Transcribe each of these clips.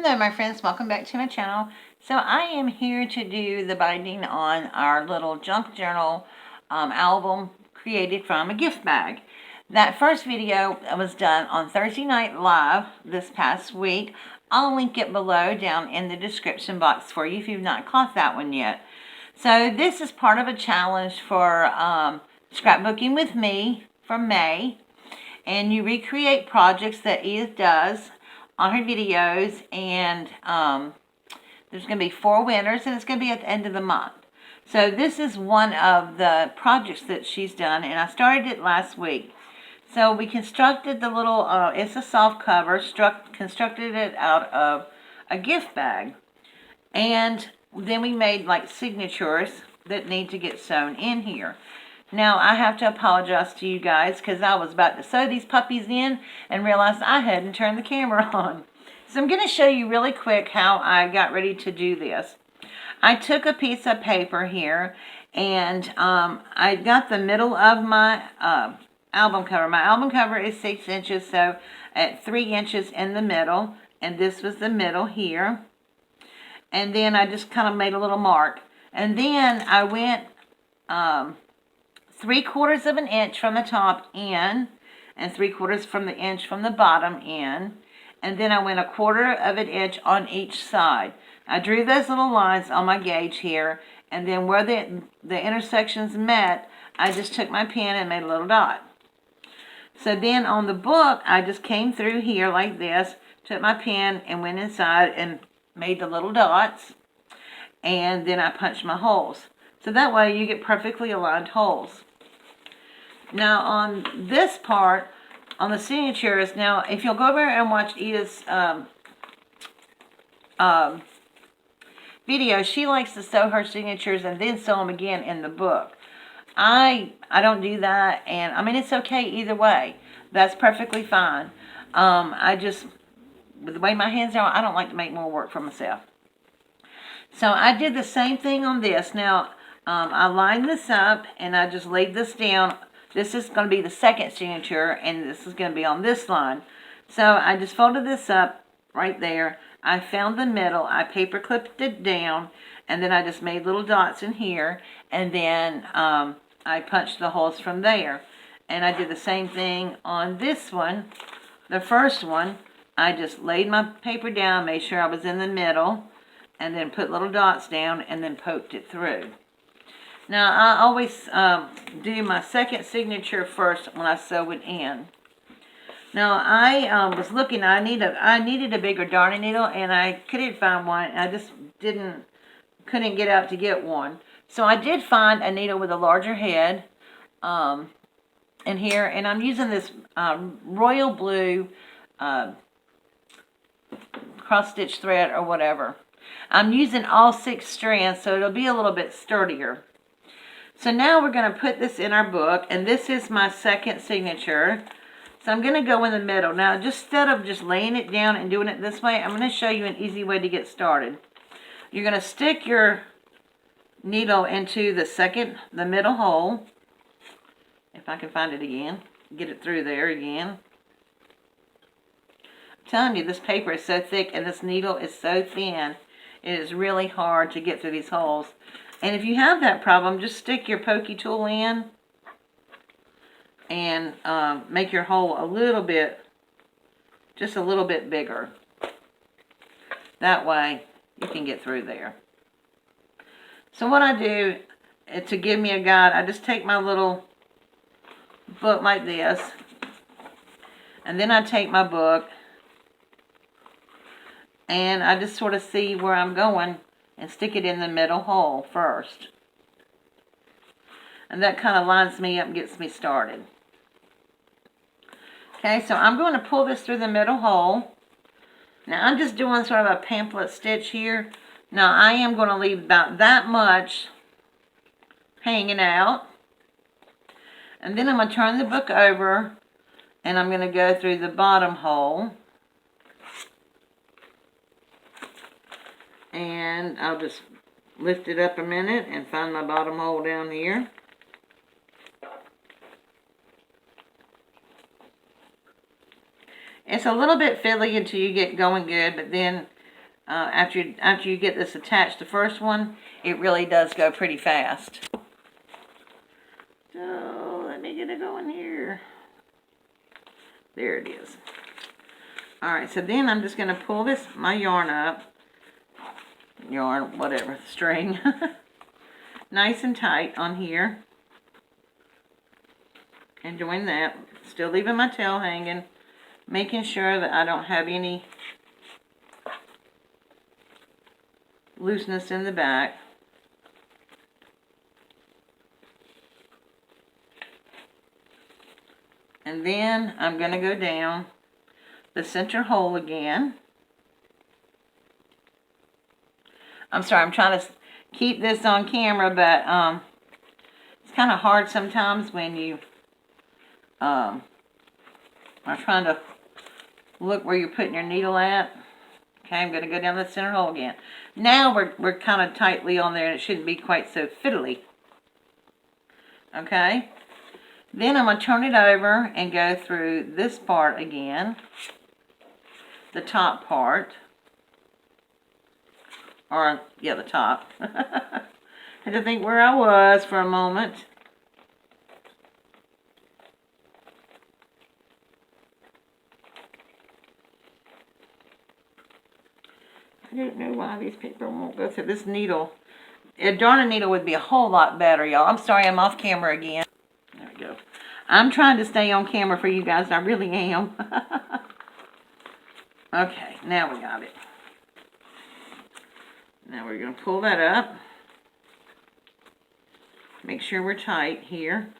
Hello my friends, welcome back to my channel. So I am here to do the binding on our little junk journal album created from a gift bag. That first video was done on Thursday Night Live this past week. I'll link it below down in the description box for you if you've not caught that one yet. So this is part of a challenge for scrapbooking with me for May. And you recreate projects that Edith does on her videos, and there's going to be 4 winners, and it's going to be at the end of the month. So this is one of the projects that she's done, and I started it last week. So we constructed the little, it's a soft cover, constructed it out of a gift bag. And then we made like signatures that need to get sewn in here. Now, I have to apologize to you guys because I was about to sew these puppies in and realized I hadn't turned the camera on. So I'm going to show you really quick how I got ready to do this. I took a piece of paper here and I got the middle of my album cover. My album cover is 6 inches, so at 3 inches in the middle, and this was the middle here. And then I just kind of made a little mark. And then I went 3/4 of an inch from the top in, and 3/4 from the inch from the bottom in, and then I went 1/4 of an inch on each side. I drew those little lines on my gauge here, and then where the intersections met, I just took my pen and made a little dot. So then on the book, I just came through here like this, took my pen and went inside and made the little dots, and then I punched my holes. So that way you get perfectly aligned holes. Now on this part, on the signatures, now if you'll go over and watch Edith's video, she likes to sew her signatures and then sew them again in the book. I don't do that, and I mean it's okay either way. That's perfectly fine. I just, with the way my hands are, I don't like to make more work for myself. So I did the same thing on this. Now I lined this up and I just laid this down. This is going to be the second signature, and this is going to be on this line. So I just folded this up right there. I found the middle. I paper clipped it down, and then I just made little dots in here, and then I punched the holes from there. And I did the same thing on this one. The first one, I just laid my paper down, made sure I was in the middle, and then put little dots down, and then poked it through. Now, I always do my second signature first when I sew it in. Now, I was looking, I needed a bigger darning needle, and I couldn't find one. I just couldn't get out to get one. So I did find a needle with a larger head in here, and I'm using this royal blue cross-stitch thread or whatever. I'm using all 6 strands, so it'll be a little bit sturdier. So now we're going to put this in our book, and this is my second signature. So I'm going to go in the middle. Now, instead of just laying it down and doing it this way, I'm going to show you an easy way to get started. You're going to stick your needle into the middle hole. If I can find it again. Get it through there again. I'm telling you, this paper is so thick and this needle is so thin. It is really hard to get through these holes. And if you have that problem, just stick your pokey tool in and make your hole just a little bit bigger. That way you can get through there. So what I do to give me a guide, I just take my little book like this, and then I take my book and I just sort of see where I'm going and stick it in the middle hole first. And that kind of lines me up and gets me started. Okay, so I'm going to pull this through the middle hole. Now I'm just doing sort of a pamphlet stitch here. Now I am going to leave about that much hanging out. And then I'm going to turn the book over and I'm going to go through the bottom hole. And I'll just lift it up a minute and find my bottom hole down here. It's a little bit fiddly until you get going good, but then after you get this attached, the first one, it really does go pretty fast. So let me get it going here. There it is. Alright, so then I'm just going to pull my yarn up. Yarn, whatever, string. Nice and tight on here. And join that. Still leaving my tail hanging. Making sure that I don't have any looseness in the back. And then I'm going to go down the center hole again. I'm sorry, I'm trying to keep this on camera, but it's kind of hard sometimes when you are trying to look where you're putting your needle at. Okay, I'm going to go down the center hole again. Now we're kind of tightly on there, and it shouldn't be quite so fiddly. Okay? Then I'm going to turn it over and go through this part again. The top part. Or, yeah, the top. I had to think where I was for a moment. I don't know why these paper won't go through. This needle, a darning needle would be a whole lot better, y'all. I'm sorry I'm off camera again. There we go. I'm trying to stay on camera for you guys. I really am. Okay, now we got it. Now we're going to pull that up. Make sure we're tight here.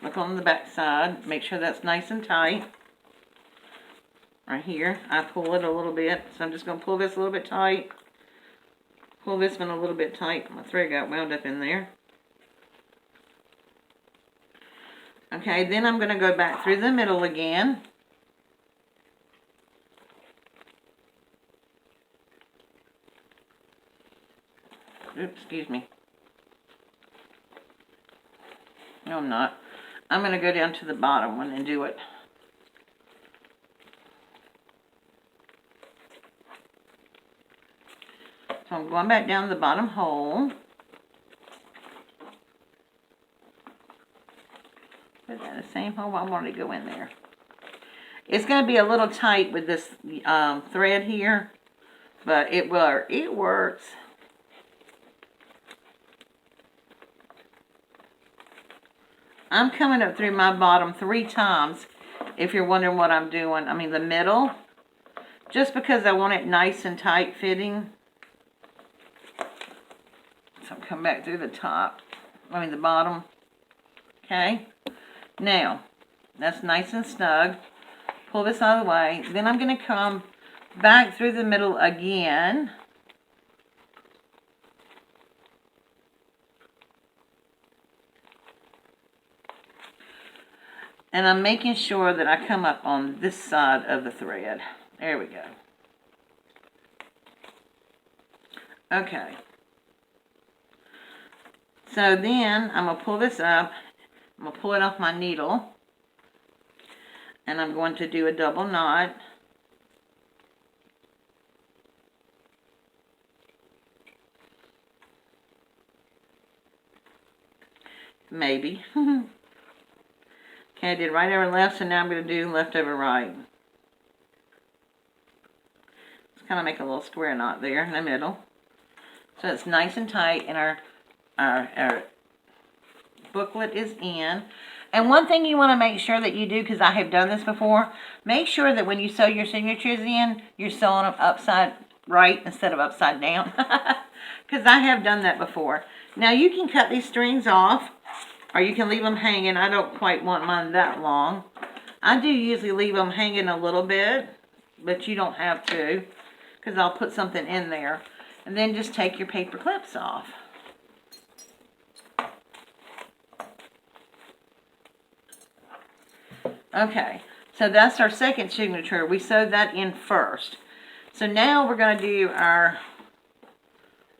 Look on the back side. Make sure that's nice and tight. Right here, I pull it a little bit, so I'm just going to pull this a little bit tight. Pull this one a little bit tight. My thread got wound up in there. Okay, then I'm going to go back through the middle again. Oops, excuse me. No, I'm not. I'm going to go down to the bottom one and do it. So I'm going back down the bottom hole. Put that in the same hole I wanted to go in there. It's going to be a little tight with this thread here, but it works. I'm coming up through my bottom 3 times, if you're wondering what I'm doing. I mean the middle, just because I want it nice and tight fitting. So I'll come back through the top, the bottom. Okay, now that's nice and snug. Pull this out of the way. Then I'm going to come back through the middle again. And I'm making sure that I come up on this side of the thread. There we go. Okay. So then I'm going to pull this up. I'm going to pull it off my needle. And I'm going to do a double knot. Maybe. Okay, I did right over left, so now I'm going to do left over right. Just kind of make a little square knot there in the middle. So it's nice and tight, and our booklet is in. And one thing you want to make sure that you do, because I have done this before, make sure that when you sew your signatures in, you're sewing them upside right instead of upside down. Because I have done that before. Now you can cut these strings off, or you can leave them hanging. I don't quite want mine that long. I do usually leave them hanging a little bit, but you don't have to, because I'll put something in there. And then just take your paper clips off. Okay, so that's our second signature. We sewed that in first. So now we're going to do our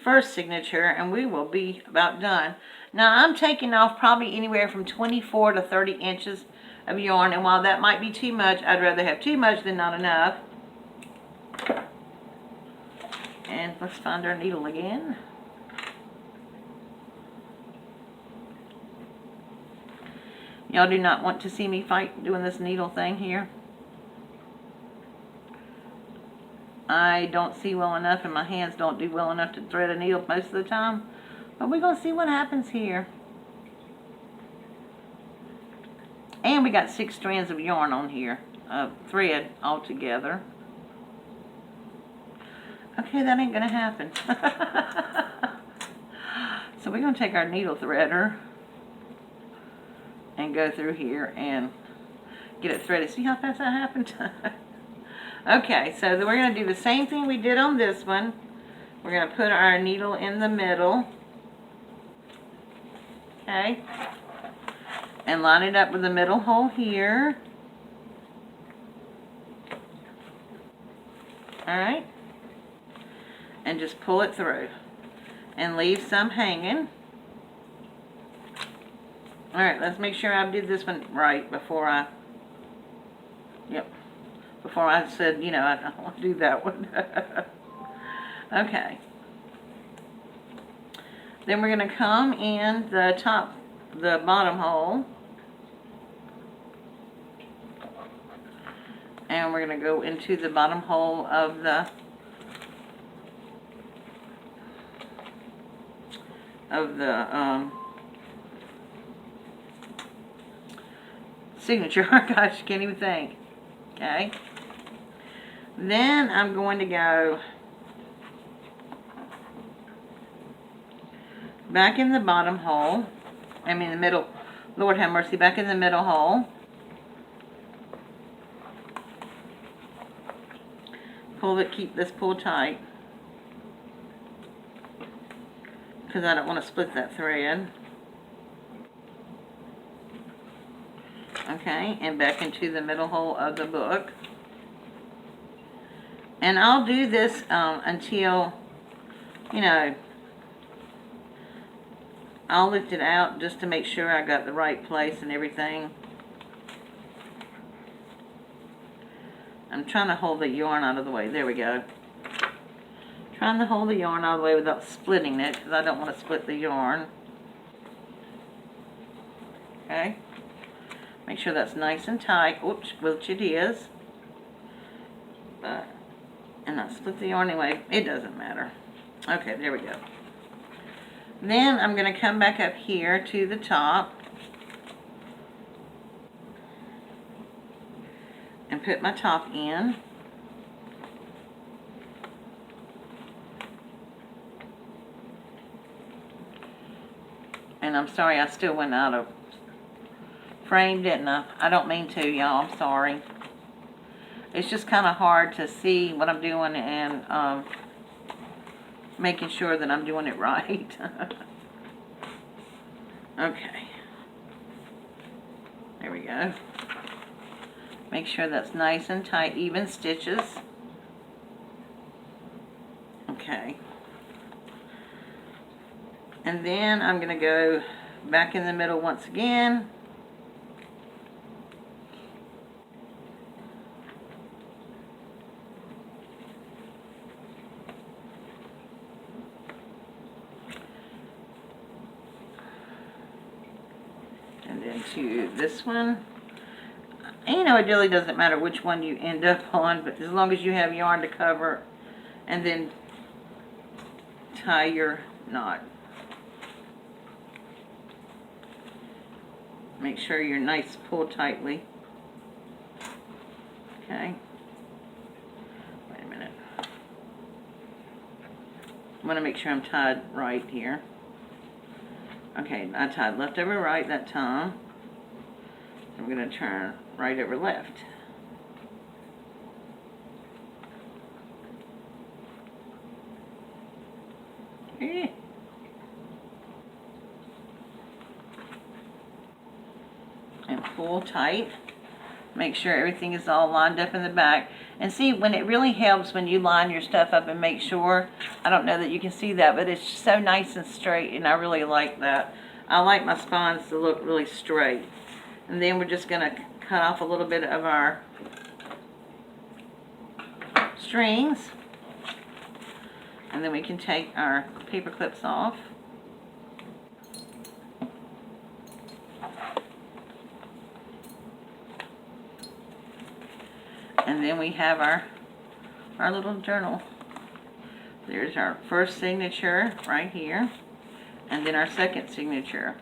first signature, and we will be about done. Now I'm taking off probably anywhere from 24 to 30 inches of yarn, and while that might be too much, I'd rather have too much than not enough. And let's find our needle again. Y'all do not want to see me fight doing this needle thing here. I don't see well enough and my hands don't do well enough to thread a needle most of the time. But we're going to see what happens here. And we got 6 strands of yarn on here, thread altogether. Okay, that ain't going to happen. So we're going to take our needle threader and go through here and get it threaded. See how fast that happened? Okay, so then we're going to do the same thing we did on this one. We're going to put our needle in the middle. Okay. And line it up with the middle hole here. Alright. And just pull it through. And leave some hanging. Alright, let's make sure I did this one right before I... Yep. Before I said, you know, I don't want to do that one. Okay. Then we're going to come in the bottom hole. And we're going to go into the bottom hole of the signature. Gosh, can't even think. Okay. Then I'm going to go back in the bottom hole. I mean the middle. Lord have mercy, back in the middle hole. Pull it, keep this pulled tight. Because I don't want to split that thread. Okay, and back into the middle hole of the book. And I'll do this until, you know, I'll lift it out just to make sure I got the right place and everything. I'm trying to hold the yarn out of the way. There we go. Trying to hold the yarn out of the way without splitting it because I don't want to split the yarn. Okay. Make sure that's nice and tight. Oops, which it is. And not split the yarn anyway. It doesn't matter. Okay, there we go. Then I'm going to come back up here to the top and put my top in. And I'm sorry, I still went out of frame, didn't I? I don't mean to, y'all. I'm sorry. It's just kind of hard to see what I'm doing and making sure that I'm doing it right. Okay. There we go. Make sure that's nice and tight, even stitches. Okay. And then I'm going to go back in the middle once again. And then to this one. And you know, it really doesn't matter which one you end up on, but as long as you have yarn to cover, and then tie your knot. Make sure you're nice, pull tightly. Okay. Wait a minute. I want to make sure I'm tied right here. Okay, I tied left over right that time. I'm going to turn right over left. Okay. And pull tight. Make sure everything is all lined up in the back. And see, when it really helps when you line your stuff up and make sure, I don't know that you can see that, but it's so nice and straight, and I really like that. I like my spines to look really straight. And then we're just going to cut off a little bit of our strings. And then we can take our paper clips off. And then we have our little journal. There's our first signature right here, and then our second signature.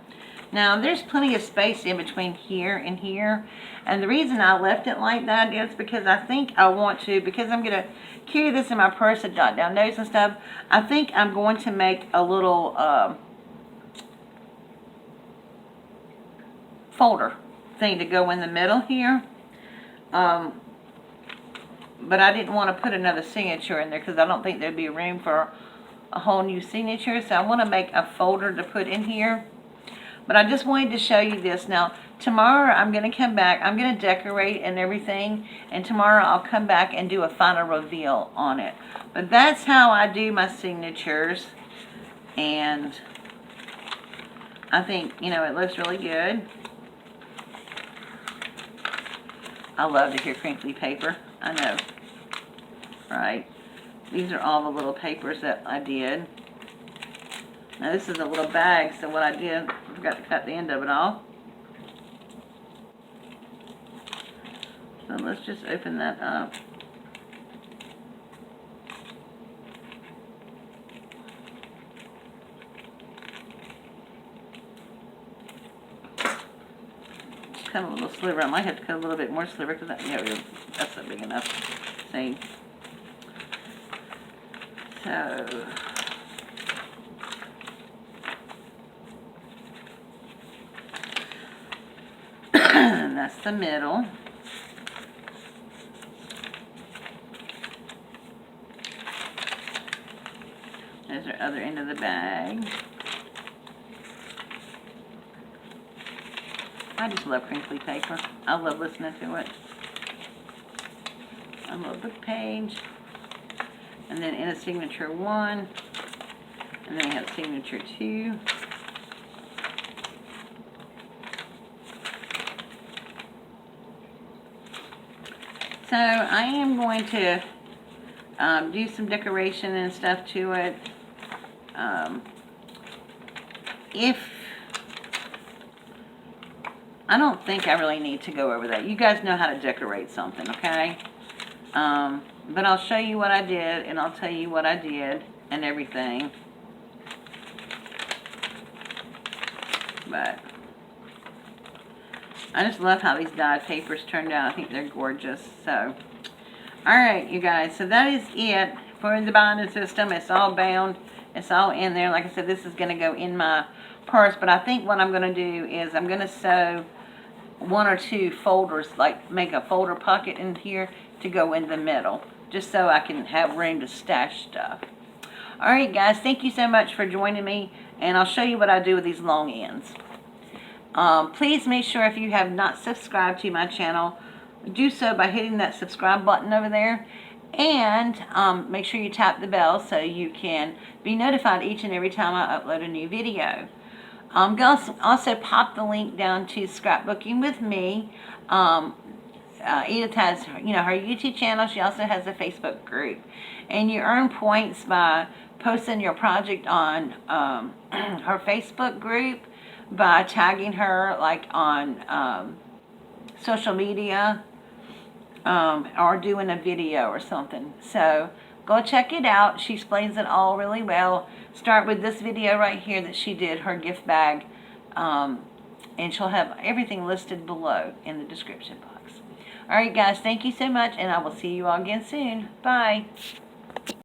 Now, there's plenty of space in between here and here, and the reason I left it like that is because I think I want to, because I'm going to carry this in my purse to jot down notes and stuff, I think I'm going to make a little folder thing to go in the middle here. But I didn't want to put another signature in there because I don't think there'd be room for a whole new signature. So I want to make a folder to put in here. But I just wanted to show you this. Now, tomorrow I'm going to come back. I'm going to decorate and everything. And tomorrow I'll come back and do a final reveal on it. But that's how I do my signatures. And I think, you know, it looks really good. I love to hear crinkly paper. I know, right? These are all the little papers that I did. Now this is a little bag, so what I did, I forgot to cut the end of it off. So let's just open that up. Cut a little sliver. I might have to cut a little bit more sliver because that's not big enough. See? So, and that's the middle. There's our other end of the bag. I just love crinkly paper. I love listening to it. A little book page. And then in a signature 1. And then we have signature 2. So I am going to do some decoration and stuff to it. I don't think I really need to go over that. You guys know how to decorate something, okay? But I'll show you what I did, and I'll tell you what I did and everything. But I just love how these dyed papers turned out. I think they're gorgeous. So, alright, you guys. So that is it for the binding system. It's all bound. It's all in there. Like I said, this is going to go in my purse. But I think what I'm going to do is I'm going to sew 1 or 2 folders, like make a folder pocket in here to go in the middle, just so I can have room to stash stuff. Alright guys, thank you so much for joining me, and I'll show you what I do with these long ends. Please make sure, if you have not subscribed to my channel, do so by hitting that subscribe button over there, and make sure you tap the bell so you can be notified each and every time I upload a new video. Also pop the link down to Scrapbooking with Me. Edith has, her YouTube channel. She also has a Facebook group, and you earn points by posting your project on her Facebook group, by tagging her like on social media, or doing a video or something. So go check it out. She explains it all really well. Start with this video right here that she did, her gift bag, and she'll have everything listed below in the description box. Alright guys, thank you so much, and I will see you all again soon. Bye.